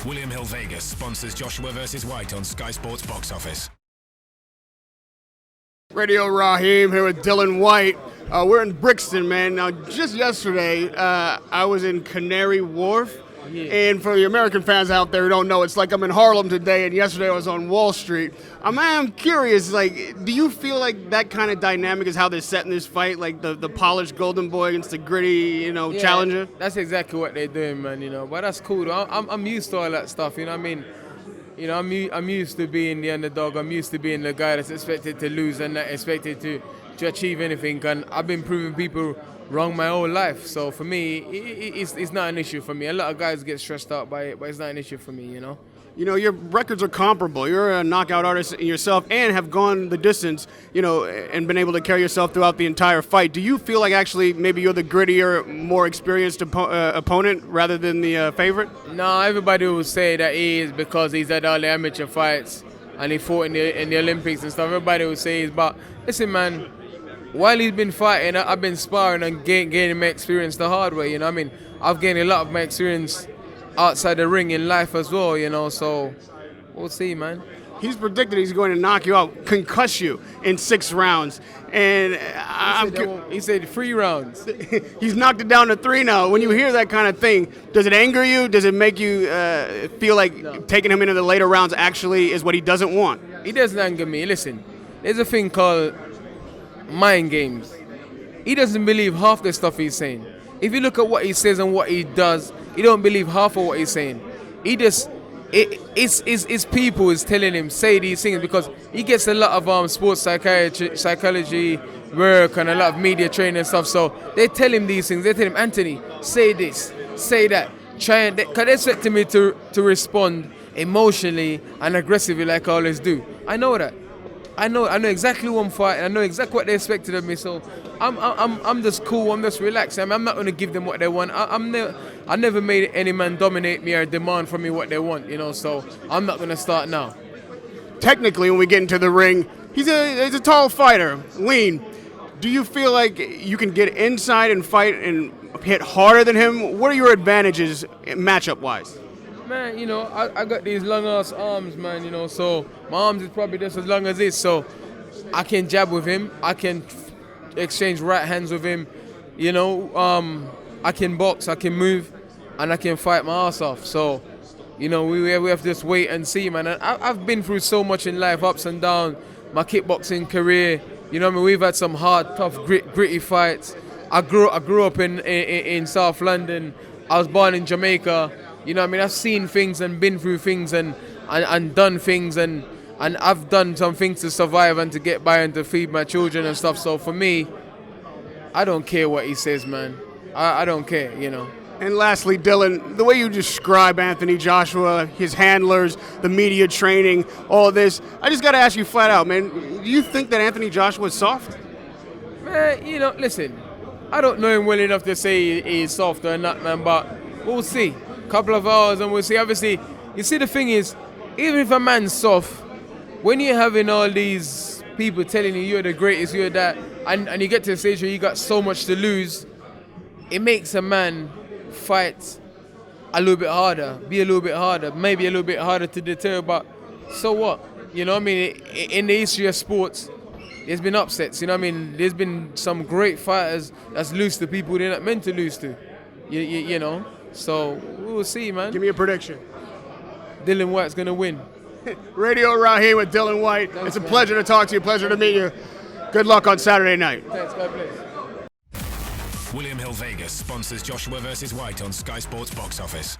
William Hill Vegas sponsors Joshua vs. White on Sky Sports Box Office. Radio Raheem here with Dillian White. We're in Brixton, man. Now, just yesterday, I was in Canary Wharf. Yeah. And for the American fans out there who don't know, it's like I'm in Harlem today, and yesterday I was on Wall Street. I'm curious, like, do you feel like that kind of dynamic is how they're setting this fight, like the polished golden boy against the gritty, challenger? That's exactly what they're doing, man. But that's cool, though. I'm used to all that stuff. I'm used to being the underdog. I'm used to being the guy that's expected to lose and not expected to achieve anything. And I've been proving people wrong my whole life. So for me, it's not an issue for me. A lot of guys get stressed out by it, but it's not an issue for me. Your records are comparable. You're a knockout artist yourself and have gone the distance, and been able to carry yourself throughout the entire fight. Do you feel like actually maybe you're the grittier, more experienced opponent rather than the favorite? No, everybody will say that he is because he's at all the amateur fights and he fought in the Olympics and stuff. Everybody will say he's, but listen, man, while he's been fighting, I've been sparring and gaining my experience the hard way. I've gained a lot of my experience outside the ring in life as well. So we'll see, man. He's predicted he's going to knock you out, concuss you in 6 rounds, and he said 3 rounds. He's knocked it down to 3 now. When you hear that kind of thing, does it anger you? Does it make you feel like taking him into the later rounds actually is what he doesn't want? He doesn't anger me. Listen, there's a thing called mind games. He doesn't believe half the stuff he's saying. If you look at what he says and what he does, he don't believe half of what he's saying. It's people is telling him say these things because he gets a lot of sports psychology work and a lot of media training and stuff. So they tell him these things. They tell him, Anthony, say this, say that. Because they expect me to respond emotionally and aggressively like I always do. I know that. I know exactly who I'm fighting. I know exactly what they expected of me. So I'm just cool. I'm just relaxed. I'm not going to give them what they want. I never made any man dominate me or demand from me what they want. So I'm not going to start now. Technically, when we get into the ring, he's a tall fighter, lean. Do you feel like you can get inside and fight and hit harder than him? What are your advantages matchup-wise? Man, I got these long-ass arms, man, so my arms is probably just as long as this, so I can jab with him, I can exchange right hands with him, I can box, I can move, and I can fight my ass off, so, we have to just wait and see, man. And I've been through so much in life, ups and downs, my kickboxing career, we've had some hard, tough, gritty fights. I grew up in South London, I was born in Jamaica. I've seen things and been through things and done things and I've done some things to survive and to get by and to feed my children and stuff. So for me, I don't care what he says, man. I don't care, And lastly, Dillian, the way you describe Anthony Joshua, his handlers, the media training, all this, I just got to ask you flat out, man, do you think that Anthony Joshua is soft? Man, listen, I don't know him well enough to say he's soft or not, man, but we'll see. Couple of hours and we'll see. Obviously, you see, the thing is, even if a man's soft, when you're having all these people telling you you're the greatest, you're that, and you get to the stage where you got so much to lose, it makes a man fight a little bit harder, be a little bit harder, maybe a little bit harder to deter, but so what? In the history of sports, there's been upsets, there's been some great fighters that's lose to people they're not meant to lose to, So we'll see, man. Give me a prediction. Dillian White's going to win. Radio Raheem with Dillian White. Thanks, it's a man. pleasure to talk to you. Pleasure to meet you. Good luck on Saturday night. Thanks, God bless. William Hill Vegas sponsors Joshua vs. White on Sky Sports Box Office.